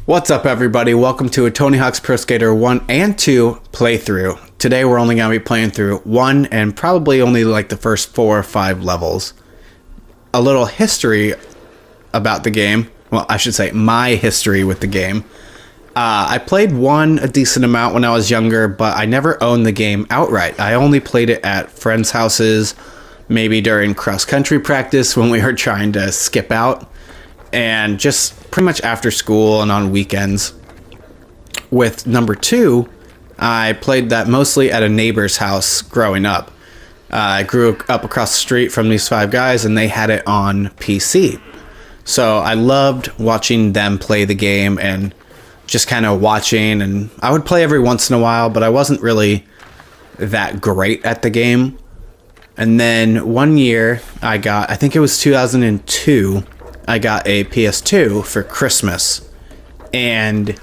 What's up, everybody? Welcome to a Tony Hawk's Pro Skater 1 and 2 playthrough. Today we're only going to be playing through 1 and probably only like the first 4 or 5 levels. A little history about the game. Well, I should say my history with the game. I played 1 a decent amount when I was younger, but I never owned the game outright. I only played it at friends' houses, maybe during cross-country practice when we were trying to skip out, and just pretty much after school and on weekends. With number 2, I played that mostly at a neighbor's house growing up. I grew up across the street from these 5 guys, and they had it on PC. So I loved watching them play the game and just kind of watching, and I would play every once in a while, but I wasn't really that great at the game. And then one year I think it was 2002, I got a PS2 for Christmas, and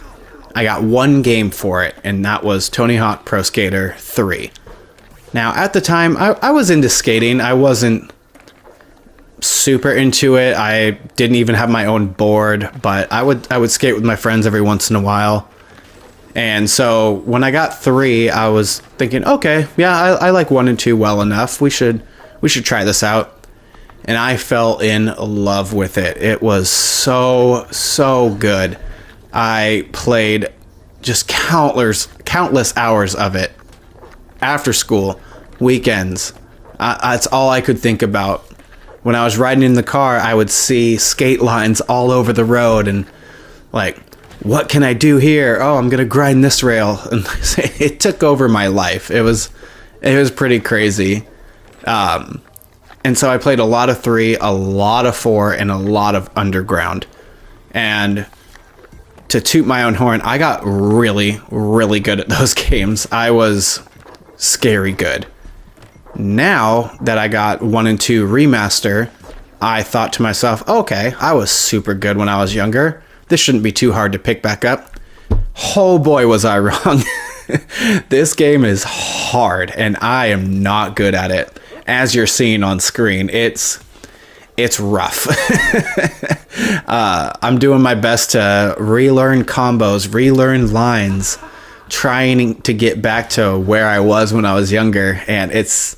I got 1 game for it, and that was Tony Hawk Pro Skater 3. Now, at the time, I was into skating. I wasn't super into it. I didn't even have my own board, but I would skate with my friends every once in a while. And so when I got 3, I was thinking, okay, yeah, I like 1 and 2 well enough. We should try this out. And I fell in love with it. It was so good. I played just countless hours of it after school, weekends. That's all I could think about. When I was riding in the car, I would see skate lines all over the road and like, what can I do here? Oh, I'm going to grind this rail. And it took over my life. It was pretty crazy. And so I played a lot of 3, a lot of 4, and a lot of Underground. And to toot my own horn, I got really, really good at those games. I was scary good. Now that I got 1 and 2 remaster, I thought to myself, okay, I was super good when I was younger. This shouldn't be too hard to pick back up. Oh boy, was I wrong. This game is hard, and I am not good at it. As you're seeing on screen, it's rough. I'm doing my best to relearn combos, relearn lines, trying to get back to where I was when I was younger, and it's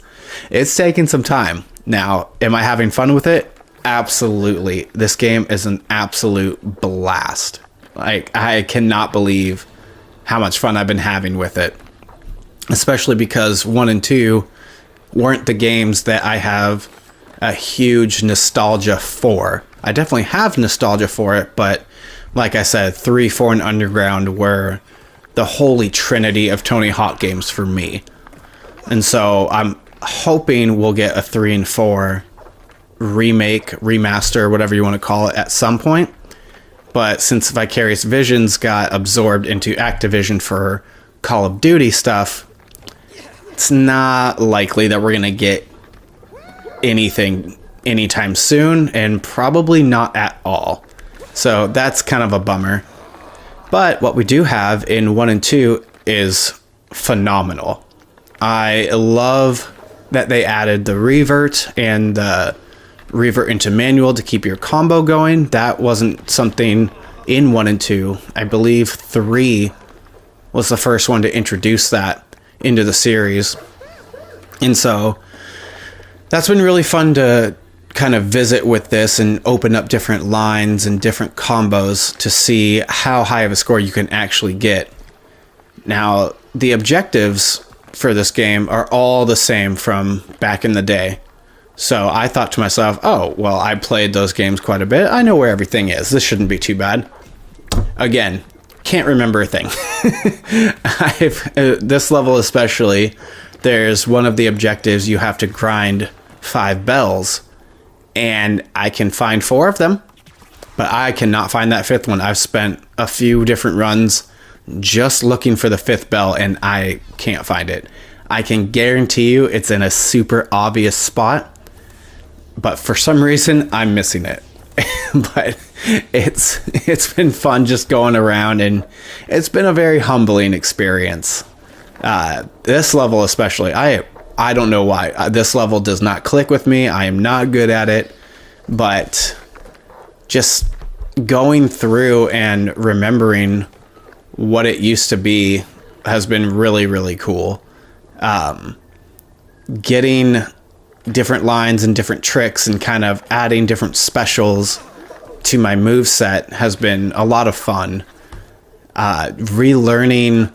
taking some time. Now, am I having fun with it? Absolutely. This game is an absolute blast. Like, I cannot believe how much fun I've been having with it, especially because 1 and 2 weren't the games that I have a huge nostalgia for. I definitely have nostalgia for it, but like I said, 3, 4, and Underground were the holy trinity of Tony Hawk games for me. And so I'm hoping we'll get a 3 and 4 remake, remaster, whatever you want to call it, at some point. But since Vicarious Visions got absorbed into Activision for Call of Duty stuff, it's not likely that we're going to get anything anytime soon, and probably not at all. So that's kind of a bummer. But what we do have in 1 and 2 is phenomenal. I love that they added the revert and the revert into manual to keep your combo going. That wasn't something in 1 and 2. I believe 3 was the first one to introduce that into the series. And so that's been really fun to kind of visit with this and open up different lines and different combos to see how high of a score you can actually get. Now, the objectives for this game are all the same from back in the day. So I thought to myself, oh, well, I played those games quite a bit. I know where everything is. This shouldn't be too bad. Again, can't remember a thing. This level especially, there's one of the objectives you have to grind 5 bells, and I can find 4 of them, but I cannot find that 5th one. I've spent a few different runs just looking for the 5th bell, and I can't find it. I can guarantee you it's in a super obvious spot, but for some reason I'm missing it. But it's been fun just going around, and it's been a very humbling experience. This level especially, I don't know why. This level does not click with me. I am not good at it, but just going through and remembering what it used to be has been really, really cool. Getting different lines and different tricks and kind of adding different specials to my moveset has been a lot of fun. Relearning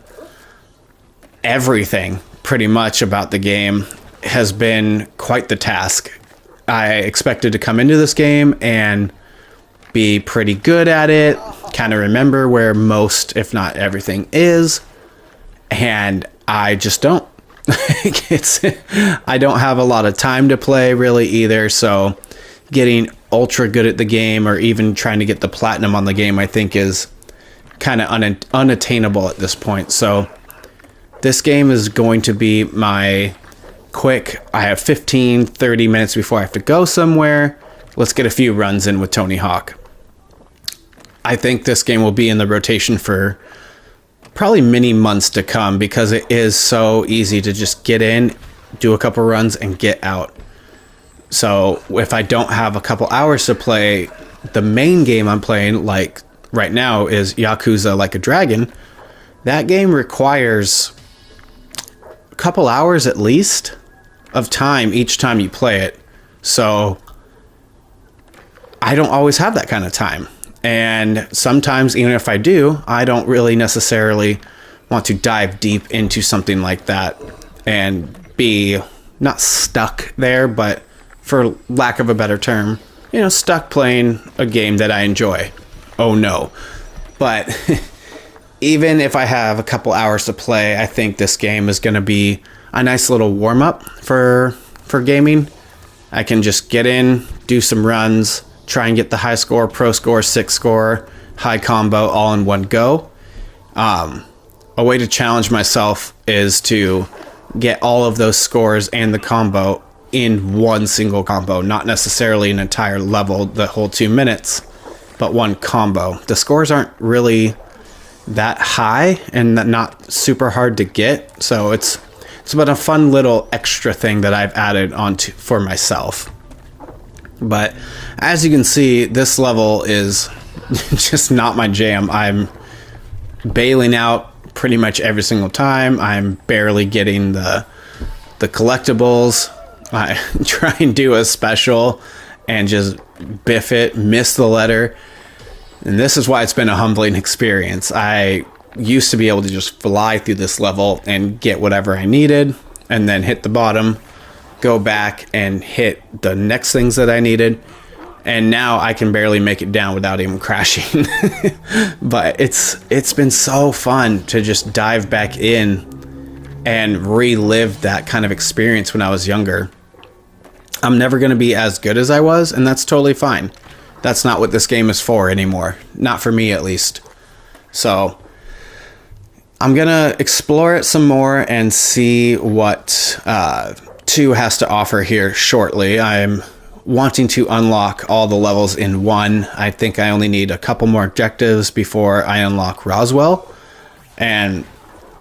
everything pretty much about the game has been quite the task. I expected to come into this game and be pretty good at it, kind of remember where most, if not everything, is, and I just don't. I don't have a lot of time to play really either, so getting ultra good at the game or even trying to get the platinum on the game I think is kind of unattainable at this point. So this game is going to be my quick, I have 15-30 minutes before I have to go somewhere, let's get a few runs in with Tony Hawk. I think this game will be in the rotation for probably many months to come because it is so easy to just get in, do a couple runs, and get out. So if I don't have a couple hours to play, the main game I'm playing, like right now, is Yakuza Like a Dragon. That game requires a couple hours at least of time each time you play it. So I don't always have that kind of time. And sometimes, even if I do, I don't really necessarily want to dive deep into something like that and be not stuck there, but for lack of a better term, stuck playing a game that I enjoy. Oh no. But even if I have a couple hours to play, I think this game is going to be a nice little warm-up for gaming. I can just get in, do some runs, try and get the high score, pro score, 6 score, high combo all in one go. A way to challenge myself is to get all of those scores and the combo in one single combo, not necessarily an entire level the whole 2 minutes, but one combo. The scores aren't really that high and not super hard to get, so it's been a fun little extra thing that I've added onto for myself. But as you can see, this level is just not my jam. I'm bailing out pretty much every single time. I'm barely getting the collectibles. I try and do a special and just biff it, miss the letter. And this is why it's been a humbling experience. I used to be able to just fly through this level and get whatever I needed and then hit the bottom, go back and hit the next things that I needed, and now I can barely make it down without even crashing. But it's been so fun to just dive back in and relive that kind of experience when I was younger. I'm never going to be as good as I was, and that's totally fine. That's not what this game is for anymore, not for me at least. So I'm going to explore it some more and see what 2 has to offer here shortly. I'm wanting to unlock all the levels in 1. I think I only need a couple more objectives before I unlock Roswell. And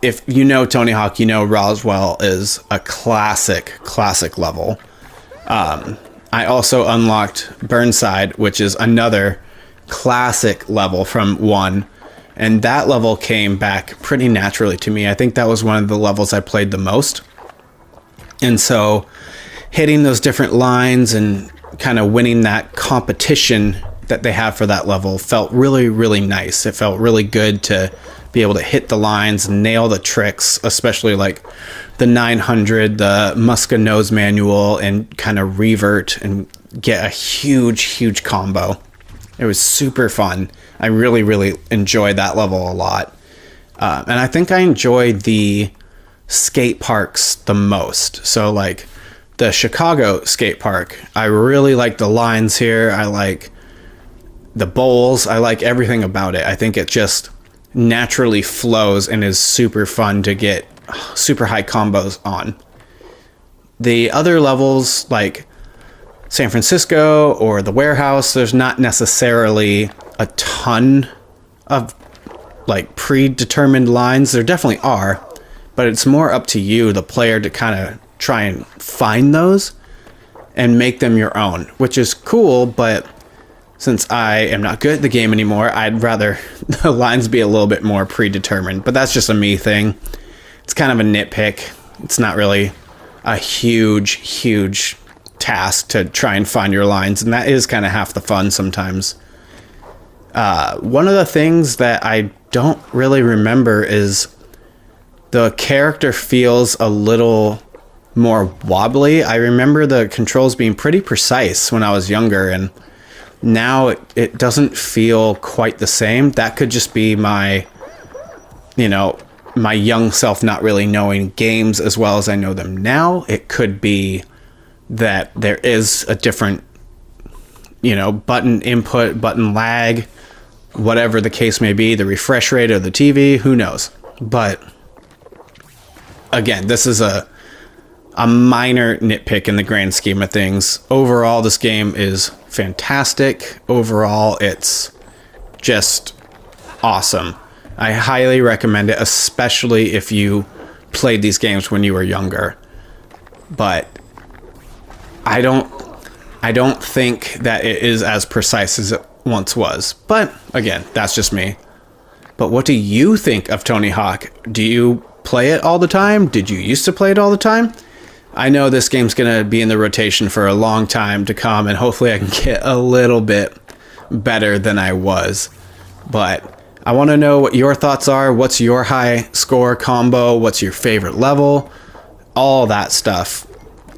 if you know Tony Hawk, you know Roswell is a classic level. I also unlocked Burnside, which is another classic level from 1. And that level came back pretty naturally to me. I think that was one of the levels I played the most. And so hitting those different lines and kind of winning that competition that they have for that level felt really, really nice. It felt really good to be able to hit the lines, nail the tricks, especially like the 900, the Muska nose manual, and kind of revert and get a huge combo. It was super fun. I really, really enjoyed that level a lot. And I think I enjoy the skate parks the most. So like the Chicago skate park, I really like the lines here. I like the bowls. I like everything about it. I think it just naturally flows and is super fun to get super high combos on. The other levels like San Francisco or the warehouse, there's not necessarily a ton of like predetermined lines. There definitely are, but it's more up to you, the player, to kind of try and find those and make them your own, which is cool, but since I am not good at the game anymore, I'd rather the lines be a little bit more predetermined. But that's just a me thing. It's kind of a nitpick. It's not really a huge task to try and find your lines, and that is kind of half the fun sometimes. One of the things that I don't really remember is the character feels a little more wobbly. I remember the controls being pretty precise when I was younger, and now it doesn't feel quite the same. That could just be my young self not really knowing games as well as I know them now. It could be that there is a different, button input, button lag, whatever the case may be, the refresh rate of the TV, who knows? But again, this is a minor nitpick in the grand scheme of things. Overall, this game is fantastic. Overall, it's just awesome. I highly recommend it, especially if you played these games when you were younger. But I don't think that it is as precise as it once was. But again, that's just me. But what do you think of Tony Hawk? Do you play it all the time? Did you used to play it all the time? I know this game's going to be in the rotation for a long time to come, and hopefully I can get a little bit better than I was. But I want to know what your thoughts are. What's your high score combo? What's your favorite level? All that stuff.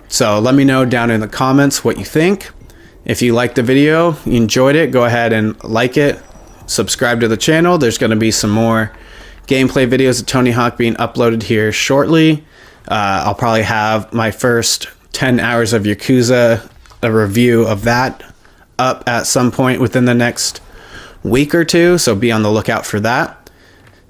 So let me know down in the comments what you think. If you liked the video, you enjoyed it, go ahead and like it. Subscribe to the channel. There's going to be some more gameplay videos of Tony Hawk being uploaded here shortly. I'll probably have my first 10 hours of Yakuza, a review of that, up at some point within the next week or two, so be on the lookout for that.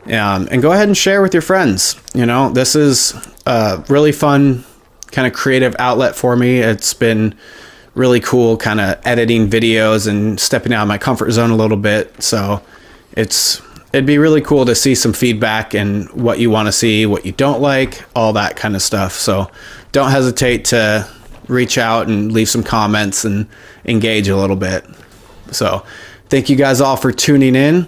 And go ahead and share with your friends. This is a really fun kind of creative outlet for me. It's been really cool kind of editing videos and stepping out of my comfort zone a little bit. So it'd be really cool to see some feedback and what you want to see, what you don't like, all that kind of stuff. So don't hesitate to reach out and leave some comments and engage a little bit. So thank you guys all for tuning in.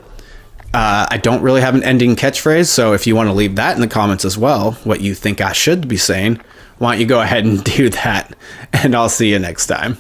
I don't really have an ending catchphrase, so if you want to leave that in the comments as well, what you think I should be saying, why don't you go ahead and do that, and I'll see you next time.